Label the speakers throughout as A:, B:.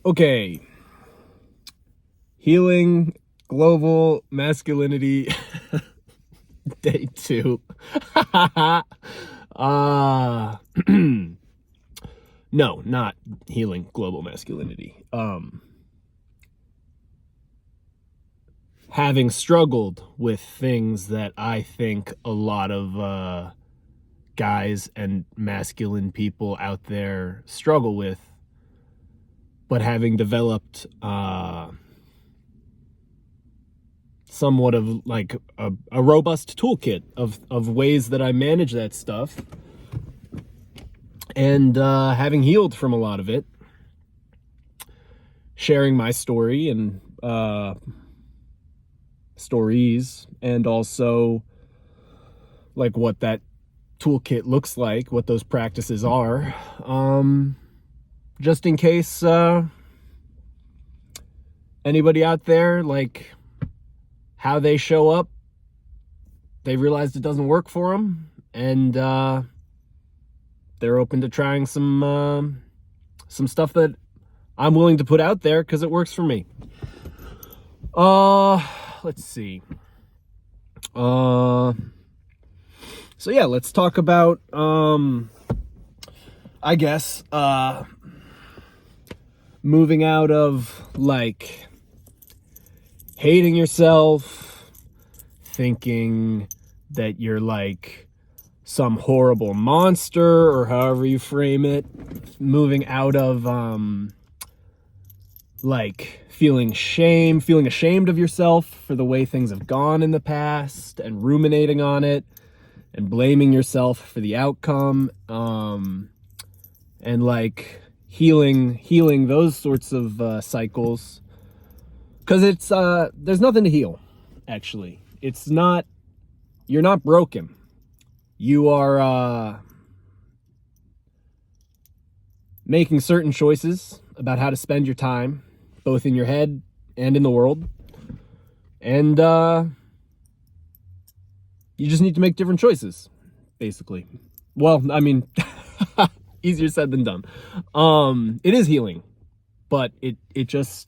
A: Okay. Healing global masculinity day 2. uh no, not healing global masculinity. Having struggled with things that I think a lot of guys and masculine people out there struggle with, but having developed somewhat of like a robust toolkit of ways that I manage that stuff, and having healed from a lot of it, sharing my story and stories, and also like what that toolkit looks like, what those practices are, just in case anybody out there, like, how they show up, they realized it doesn't work for them, and they're open to trying some stuff that I'm willing to put out there because it works for me. Let's see. So yeah, let's talk about I guess moving out of like hating yourself, thinking that you're like some horrible monster, or however you frame it, moving out of like feeling ashamed of yourself for the way things have gone in the past, and ruminating on it and blaming yourself for the outcome, and like healing those sorts of cycles, because it's there's nothing to heal. Actually, you're not broken. You are making certain choices about how to spend your time, both in your head and in the world. And you just need to make different choices, basically. Well, I mean, easier said than done. It is healing, but it's just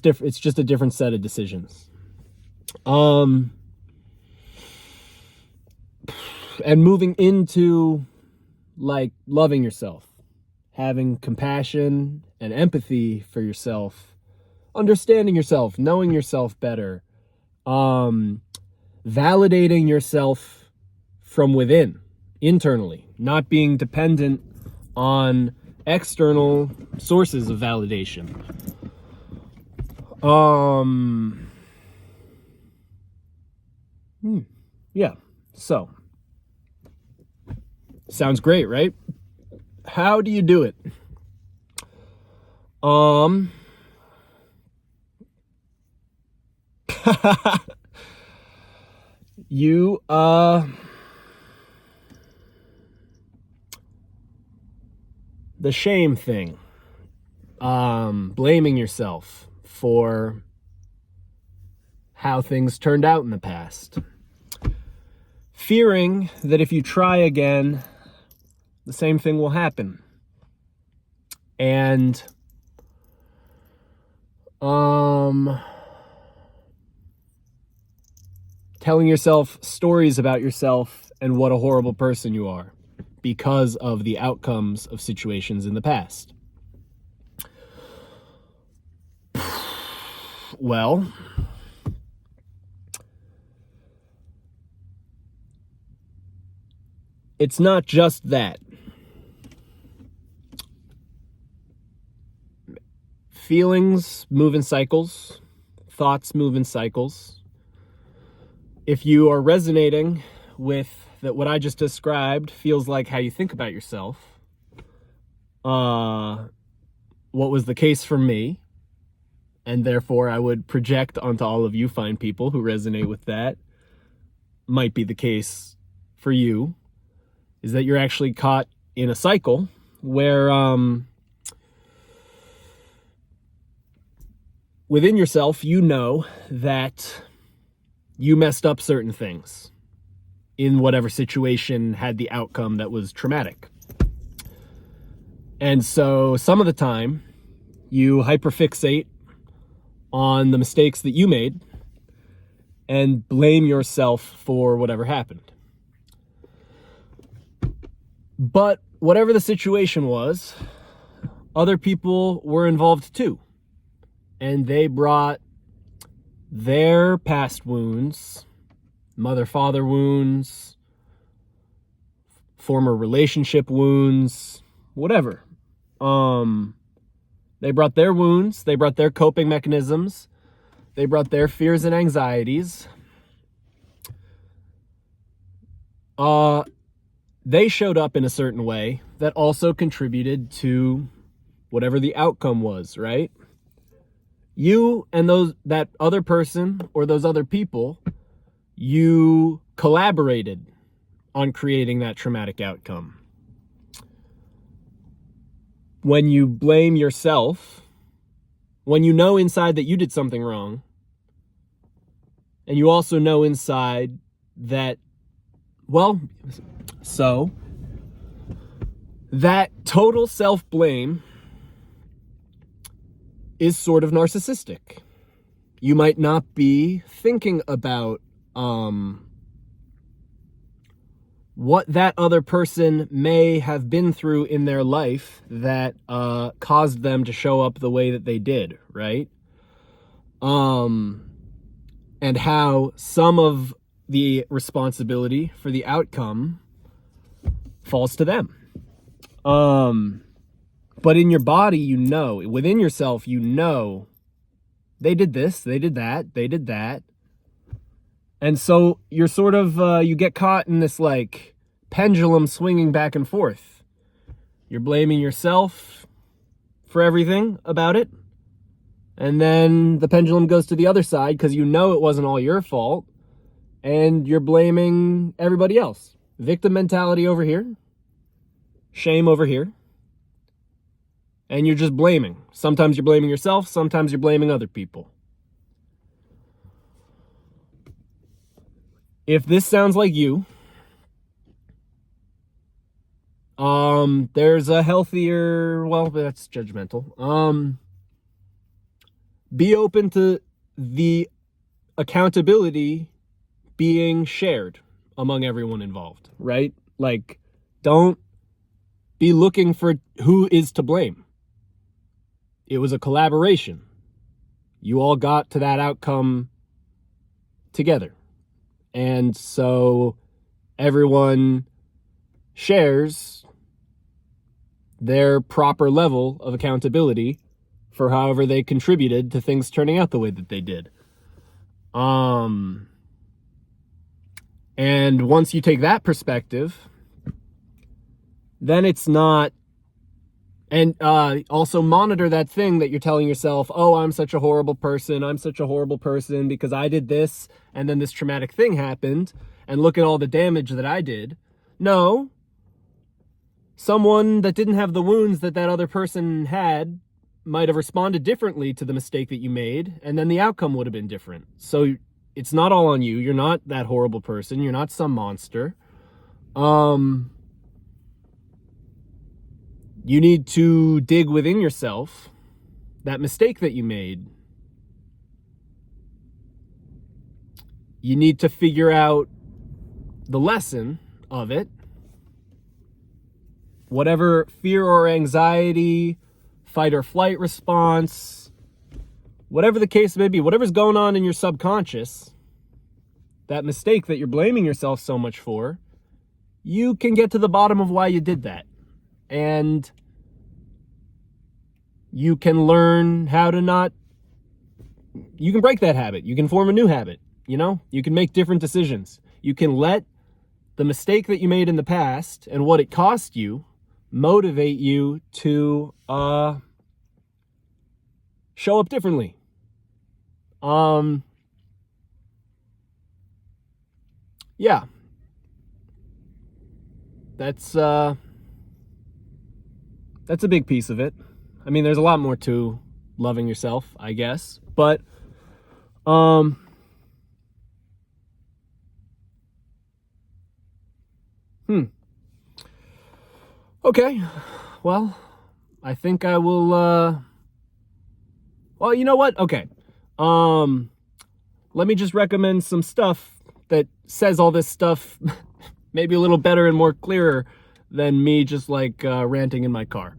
A: different. It's just a different set of decisions. And moving into like loving yourself, having compassion and empathy for yourself, understanding yourself, knowing yourself better, validating yourself from within, internally, not being dependent on external sources of validation. Yeah, so sounds great, right? How do you do it? You the shame thing, blaming yourself for how things turned out in the past, fearing that if you try again, the same thing will happen, and telling yourself stories about yourself and what a horrible person you are because of the outcomes of situations in the past. Well, it's not just that. Feelings move in cycles. Thoughts move in cycles. If you are resonating with that, what I just described feels like how you think about yourself, what was the case for me, and therefore I would project onto all of you fine people who resonate with that, might be the case for you, is that you're actually caught in a cycle where within yourself, you know that you messed up certain things in whatever situation had the outcome that was traumatic. And so some of the time you hyperfixate on the mistakes that you made and blame yourself for whatever happened. But whatever the situation was, other people were involved too. And they brought their past wounds, mother-father wounds, former relationship wounds, whatever. They brought their wounds, they brought their coping mechanisms, they brought their fears and anxieties. They showed up in a certain way that also contributed to whatever the outcome was, right? You and that other person or those other people, you collaborated on creating that traumatic outcome. When you blame yourself, when you know inside that you did something wrong, and you also know inside that, well, so that total self-blame is sort of narcissistic. You might not be thinking about what that other person may have been through in their life that caused them to show up the way that they did, right? And how some of the responsibility for the outcome falls to them. But in your body, you know, within yourself, you know, they did this, they did that, they did that. And so you're sort of, you get caught in this like pendulum swinging back and forth. You're blaming yourself for everything about it. And then the pendulum goes to the other side because you know it wasn't all your fault. And you're blaming everybody else. Victim mentality over here. Shame over here. And you're just blaming. Sometimes you're blaming yourself. Sometimes you're blaming other people. If this sounds like you, there's a healthier, well, that's judgmental. Be open to the accountability being shared among everyone involved, right? Like, don't be looking for who is to blame. It was a collaboration. You all got to that outcome together. And so everyone shares their proper level of accountability for however they contributed to things turning out the way that they did. And once you take that perspective, then it's not, and also monitor that thing that you're telling yourself, oh, I'm such a horrible person because I did this, and then this traumatic thing happened, and look at all the damage that I did. No. Someone that didn't have the wounds that other person had might have responded differently to the mistake that you made, and then the outcome would have been different. So it's not all on you. You're not that horrible person. You're not some monster. You need to dig within yourself that mistake that you made. You need to figure out the lesson of it. Whatever fear or anxiety, fight or flight response, whatever the case may be, whatever's going on in your subconscious, that mistake that you're blaming yourself so much for, you can get to the bottom of why you did that. And you can learn how to not, you can break that habit. You can form a new habit, you know? You can make different decisions. You can let the mistake that you made in the past and what it cost you motivate you to show up differently. Yeah. That's a big piece of it. I mean, there's a lot more to loving yourself, I guess. But okay. Well, I think I will, well, you know what? Okay. Let me just recommend some stuff that says all this stuff maybe a little better and more clearer than me just like ranting in my car.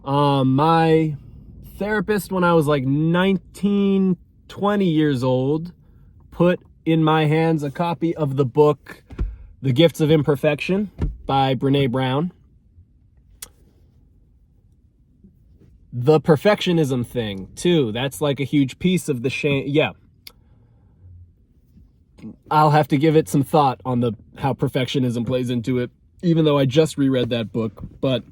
A: My therapist, when I was like 19, 20 years old, put in my hands a copy of the book The Gifts of Imperfection by Brené Brown. The perfectionism thing, too. That's like a huge piece of the shame. Yeah. I'll have to give it some thought on how perfectionism plays into it, even though I just reread that book. But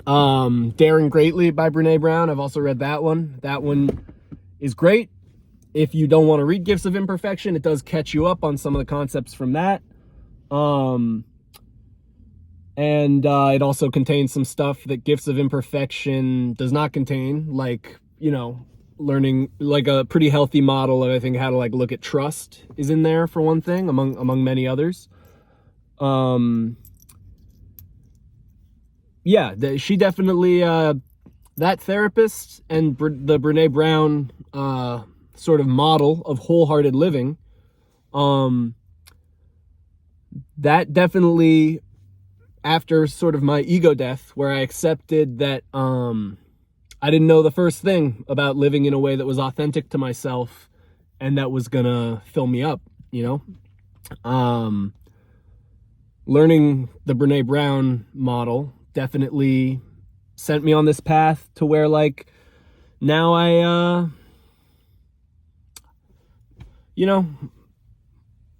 A: Daring Greatly by Brené Brown, I've also read that one. That one is great. If you don't want to read Gifts of Imperfection, it does catch you up on some of the concepts from that. And it also contains some stuff that Gifts of Imperfection does not contain, like, you know, learning like a pretty healthy model of, I think, how to like look at trust is in there for one thing, among many others. Yeah, she definitely, that therapist and the Brené Brown sort of model of wholehearted living, that definitely, after sort of my ego death, where I accepted that I didn't know the first thing about living in a way that was authentic to myself and that was gonna fill me up, you know? Learning the Brené Brown model definitely sent me on this path to where, like, now you know,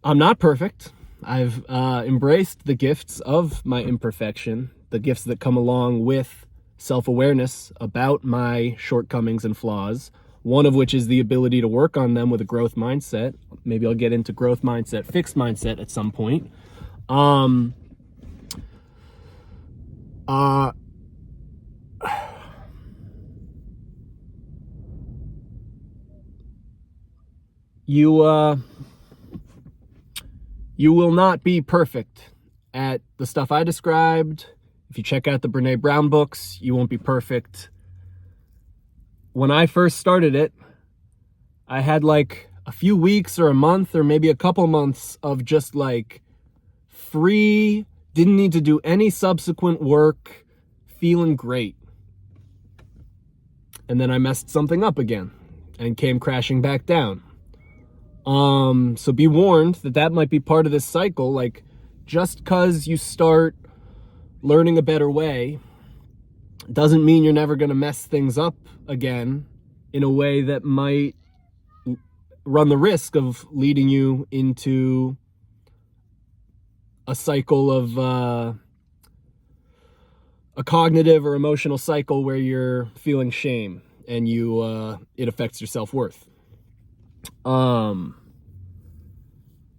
A: I'm not perfect. I've embraced the gifts of my imperfection, the gifts that come along with self-awareness about my shortcomings and flaws, one of which is the ability to work on them with a growth mindset. Maybe I'll get into growth mindset, fixed mindset at some point. You will not be perfect at the stuff I described. If you check out the Brené Brown books, you won't be perfect. When I first started it, I had like a few weeks or a month or maybe a couple months of just like free, didn't need to do any subsequent work, feeling great. And then I messed something up again and came crashing back down. So be warned that might be part of this cycle. Like, just because you start learning a better way doesn't mean you're never going to mess things up again in a way that might run the risk of leading you into a cycle of a cognitive or emotional cycle where you're feeling shame and it affects your self-worth.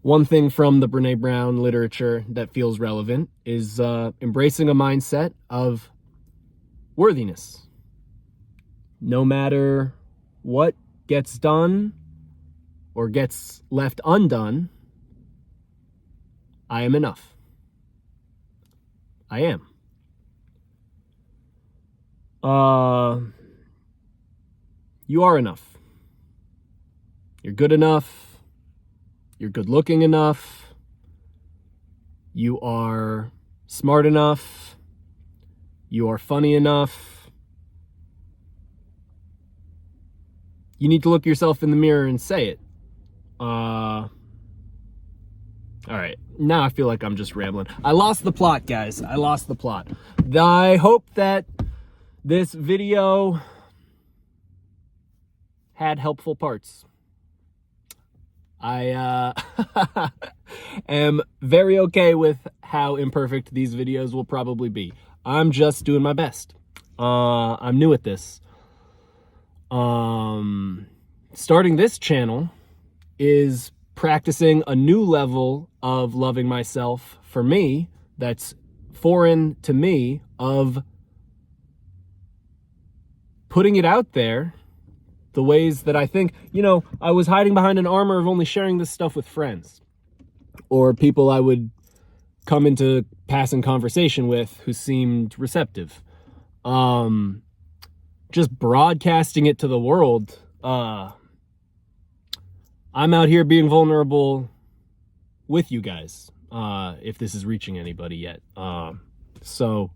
A: One thing from the Brené Brown literature that feels relevant is embracing a mindset of worthiness. No matter what gets done or gets left undone, I am enough. I am. You are enough. You're good enough. You're good looking enough. You are smart enough. You are funny enough. You need to look yourself in the mirror and say it. All right, now I feel like I'm just rambling. I lost the plot, guys. I lost the plot. I hope that this video had helpful parts. I am very okay with how imperfect these videos will probably be. I'm just doing my best. I'm new at this. Starting this channel is practicing a new level of loving myself for me that's foreign to me, of putting it out there the ways that I think, you know, I was hiding behind an armor of only sharing this stuff with friends or people I would come into passing conversation with who seemed receptive. just broadcasting it to the world. I'm out here being vulnerable with you guys, if this is reaching anybody yet. So,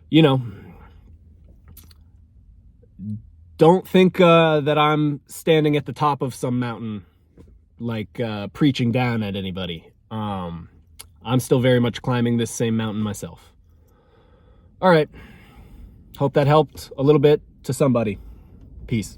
A: you know, don't think that I'm standing at the top of some mountain, like preaching down at anybody. I'm still very much climbing this same mountain myself. All right. Hope that helped a little bit to somebody. Peace.